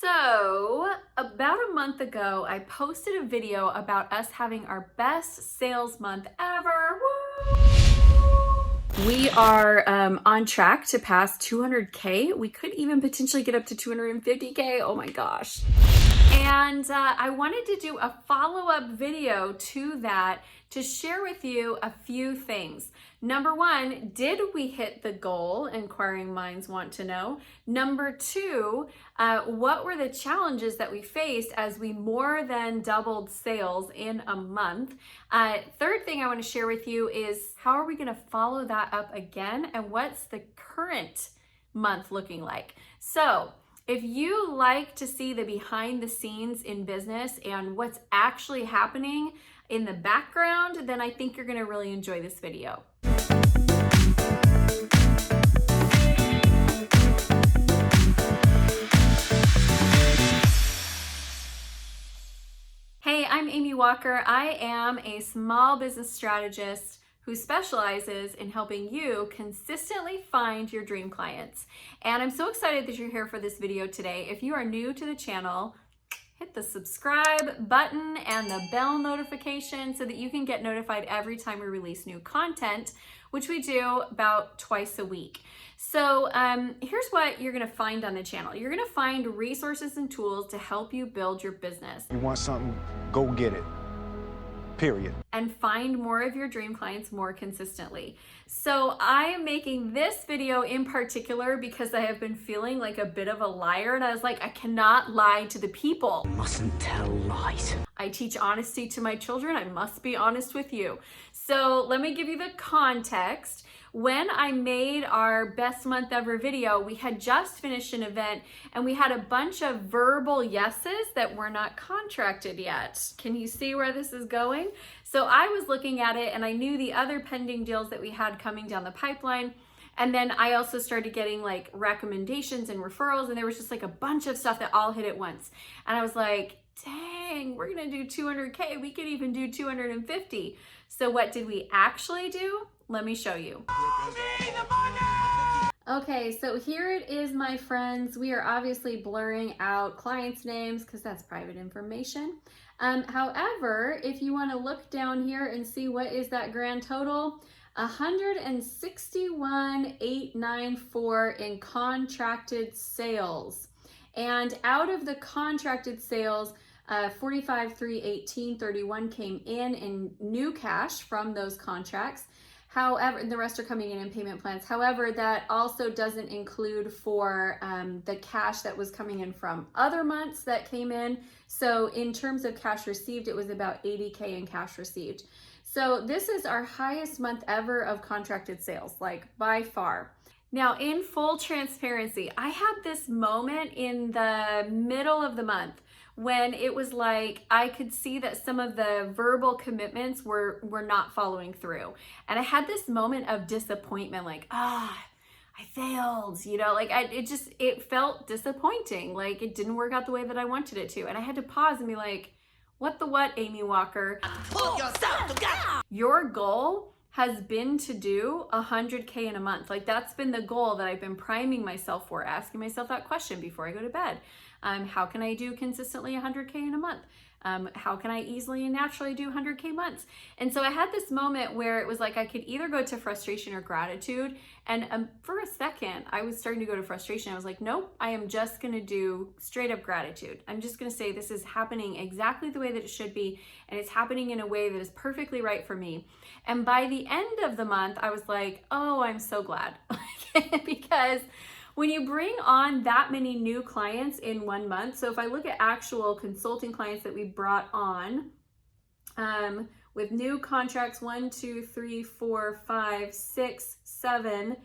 So, about a month ago, I posted a video about us having our best sales month ever. Woo! We are on track to pass 200K. We could even potentially get up to 250K. Oh my gosh. And I wanted to do a follow-up video to that to share with you a few things. Number one, did we hit the goal? Inquiring minds want to know. Number two, what were the challenges that we faced as we more than doubled sales in a month? Third thing I want to share with you is how are we going to follow that up again, and what's the current month looking like? So, if you like to see the behind the scenes in business and what's actually happening in the background, then I think you're going to really enjoy this video. Hey, I'm Amy Walker. I am a small business strategist who specializes in helping you consistently find your dream clients. And I'm so excited that you're here for this video today. If you are new to the channel, hit the subscribe button and the bell notification so that you can get notified every time we release new content, which we do about twice a week. So here's what you're gonna find on the channel. You're gonna find resources and tools to help you build your business. You want something, go get it. Period. And find more of your dream clients more consistently. So I am making this video in particular because I have been feeling like a bit of a liar, and I was like, I cannot lie to the people. You mustn't tell lies. I teach honesty to my children. I must be honest with you. So let me give you the context. When I made our best month ever video, we had just finished an event and we had a bunch of verbal yeses that were not contracted yet. Can you see where this is going? So I was looking at it and I knew the other pending deals that we had coming down the pipeline. And then I also started getting like recommendations and referrals, and there was just like a bunch of stuff that all hit at once. And I was like, dang, we're gonna do 200K. We could even do 250. So what did we actually do? Let me show you. Okay, so here it is, my friends. We are obviously blurring out clients' names because that's private information. However, if you want to look down here and see what is that grand total, 161,894 in contracted sales. And out of the contracted sales, 45,318.31 came in new cash from those contracts. However, the rest are coming in payment plans. However, that also doesn't include for the cash that was coming in from other months that came in. So in terms of cash received, it was about 80K in cash received. So this is our highest month ever of contracted sales, like by far. Now, in full transparency, I had this moment in the middle of the month when it was like I could see that some of the verbal commitments were not following through. And I had this moment of disappointment, like, I failed, you know, like it felt disappointing. Like it didn't work out the way that I wanted it to. And I had to pause and be like, what the what, Amy Walker? Pull yourself together. Your goal has been to do 100K in a month. Like that's been the goal that I've been priming myself for, asking myself that question before I go to bed. How can I do consistently 100K in a month? How can I easily and naturally do 100K months? And so I had this moment where it was like I could either go to frustration or gratitude. And for a second, I was starting to go to frustration. I was like, nope, I am just gonna do straight up gratitude. I'm just gonna say this is happening exactly the way that it should be, and it's happening in a way that is perfectly right for me. And by the end of the month, I was like, oh, I'm so glad. Because when you bring on that many new clients in 1 month, so if I look at actual consulting clients that we brought on with new contracts, 1, 2, 3, 4, 5, 6, 7,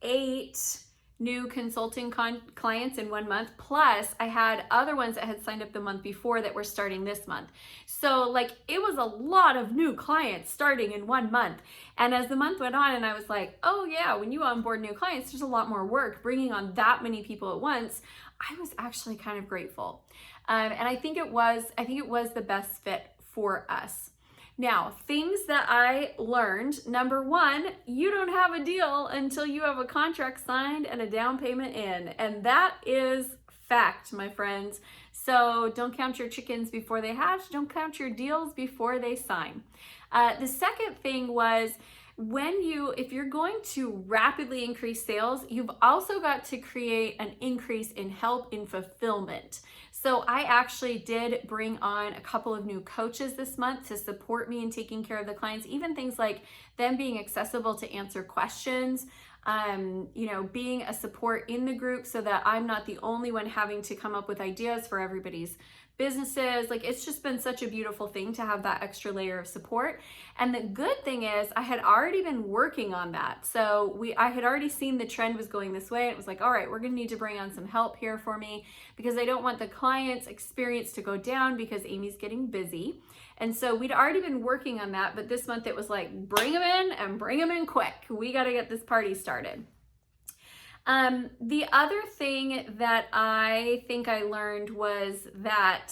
8 new consulting clients in 1 month, plus I had other ones that had signed up the month before that were starting this month. So like it was a lot of new clients starting in 1 month. And as the month went on and I was like, oh yeah, when you onboard new clients, there's a lot more work. Bringing on that many people at once, I was actually kind of grateful. And I think it was the best fit for us. Now, things that I learned, number one, you don't have a deal until you have a contract signed and a down payment in, and that is fact, my friends. So don't count your chickens before they hatch. Don't count your deals before they sign. The second thing was, if you're going to rapidly increase sales, you've also got to create an increase in help in fulfillment. So I actually did bring on a couple of new coaches this month to support me in taking care of the clients, even things like them being accessible to answer questions, being a support in the group so that I'm not the only one having to come up with ideas for everybody's businesses. Like, it's just been such a beautiful thing to have that extra layer of support. And the good thing is I had already been working on that. So I had already seen the trend was going this way. It was like, all right, we're going to need to bring on some help here for me, because I don't want the client's experience to go down because Amy's getting busy. And so we'd already been working on that, but this month it was like, bring them in and bring them in quick. We got to get this party started. The other thing that I think I learned was that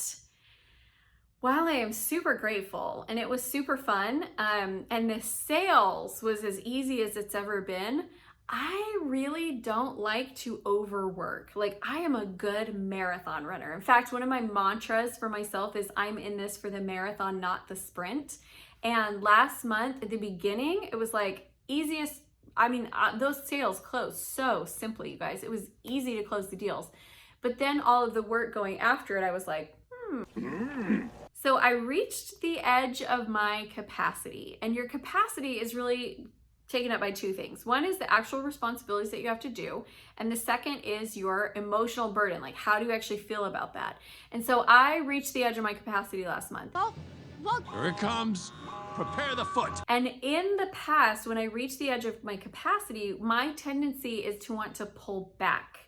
while I am super grateful and it was super fun, and the sales was as easy as it's ever been, I really don't like to overwork. Like, I am a good marathon runner. In fact, one of my mantras for myself is I'm in this for the marathon, not the sprint. And last month at the beginning, it was like those sales closed so simply, you guys. It was easy to close the deals. But then all of the work going after it, I was like, So I reached the edge of my capacity. And your capacity is really taken up by two things. One is the actual responsibilities that you have to do. And the second is your emotional burden. Like, how do you actually feel about that? And so I reached the edge of my capacity last month. Here it comes. Prepare the foot. And in the past, when I reached the edge of my capacity, my tendency is to want to pull back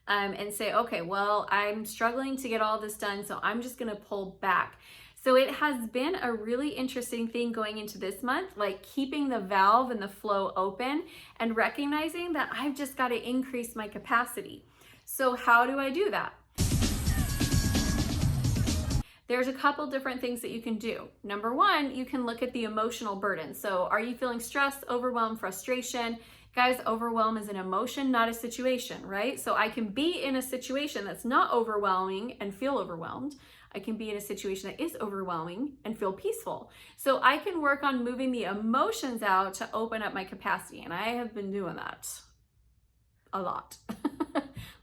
and say, okay, well, I'm struggling to get all this done, so I'm just going to pull back. So it has been a really interesting thing going into this month, like keeping the valve and the flow open and recognizing that I've just got to increase my capacity. So how do I do that? There's a couple different things that you can do. Number one, you can look at the emotional burden. So are you feeling stress, overwhelm, frustration? Guys, overwhelm is an emotion, not a situation, right? So I can be in a situation that's not overwhelming and feel overwhelmed. I can be in a situation that is overwhelming and feel peaceful. So I can work on moving the emotions out to open up my capacity. And I have been doing that a lot.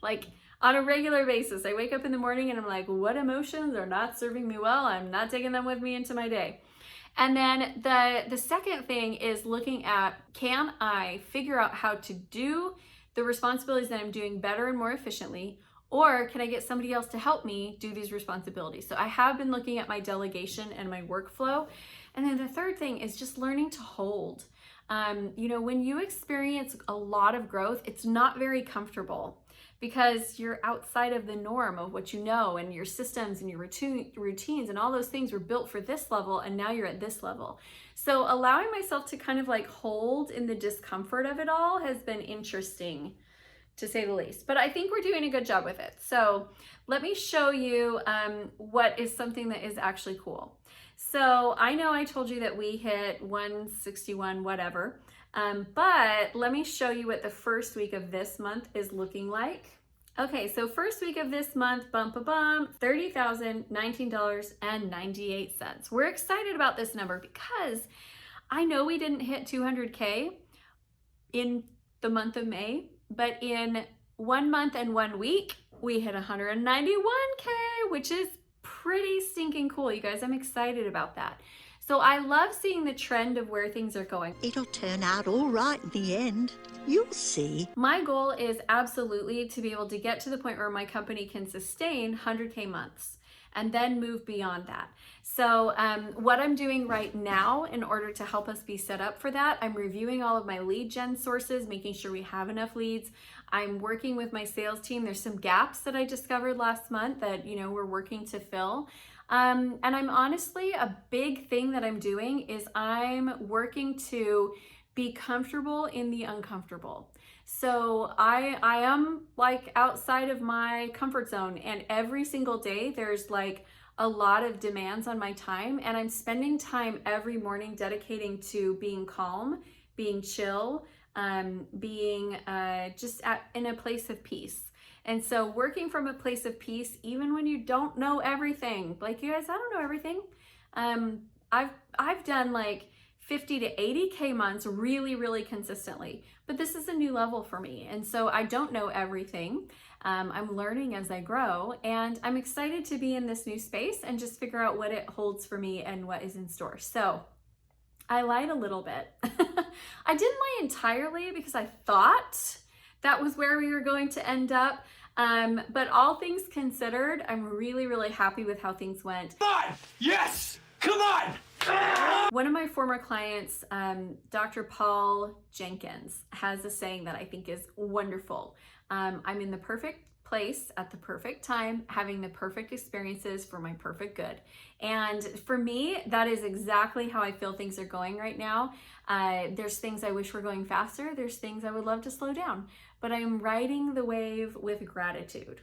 Like, on a regular basis, I wake up in the morning and I'm like, what emotions are not serving me well? I'm not taking them with me into my day. And then the second thing is looking at, can I figure out how to do the responsibilities that I'm doing better and more efficiently? Or can I get somebody else to help me do these responsibilities? So I have been looking at my delegation and my workflow. And then the third thing is just learning to hold. When you experience a lot of growth, it's not very comfortable, because you're outside of the norm of what you know, and your systems and your routines and all those things were built for this level, and now you're at this level. So allowing myself to kind of like hold in the discomfort of it all has been interesting, to say the least. But I think we're doing a good job with it. So let me show you what is something that is actually cool. So I know I told you that we hit 161 whatever, but let me show you what the first week of this month is looking like. Okay, so first week of this month, $30,019.98. We're excited about this number because I know we didn't hit 200K in the month of May, but in 1 month and 1 week, we hit 191K, which is pretty stinking cool, you guys. I'm excited about that. So I love seeing the trend of where things are going. It'll turn out all right in the end. You'll see. My goal is absolutely to be able to get to the point where my company can sustain 100K months and then move beyond that. So what I'm doing right now in order to help us be set up for that, I'm reviewing all of my lead gen sources, making sure we have enough leads. I'm working with my sales team. There's some gaps that I discovered last month that, we're working to fill. And I'm honestly, a big thing that I'm doing is I'm working to be comfortable in the uncomfortable. So I am like outside of my comfort zone, and every single day there's like a lot of demands on my time, and I'm spending time every morning dedicating to being calm, being chill, being in a place of peace. And so working from a place of peace, even when you don't know everything, like you guys, I don't know everything. I've done like 50 to 80K months really, really consistently, but this is a new level for me. And so I don't know everything. I'm learning as I grow, and I'm excited to be in this new space and just figure out what it holds for me and what is in store. So I lied a little bit. I didn't lie entirely because I thought that was where we were going to end up. But all things considered, I'm really, really happy with how things went. Come on! Yes! Come on! One of my former clients, Dr. Paul Jenkins, has a saying that I think is wonderful. I'm in the perfect place at the perfect time, having the perfect experiences for my perfect good. And for me, that is exactly how I feel things are going right now. There's things I wish were going faster. There's things I would love to slow down, but I'm riding the wave with gratitude.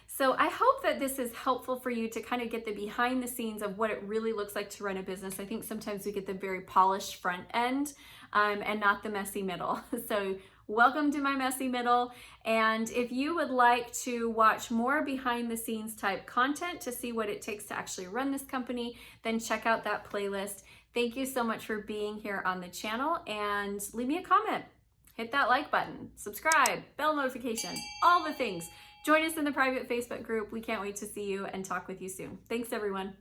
So I hope that this is helpful for you to kind of get the behind the scenes of what it really looks like to run a business. I think sometimes we get the very polished front end and not the messy middle. So welcome to my messy middle. And if you would like to watch more behind the scenes type content to see what it takes to actually run this company, then check out that playlist. Thank you so much for being here on the channel, and leave me a comment. Hit that like button, subscribe, bell notification, all the things. Join us in the private Facebook group. We can't wait to see you and talk with you soon. Thanks, everyone.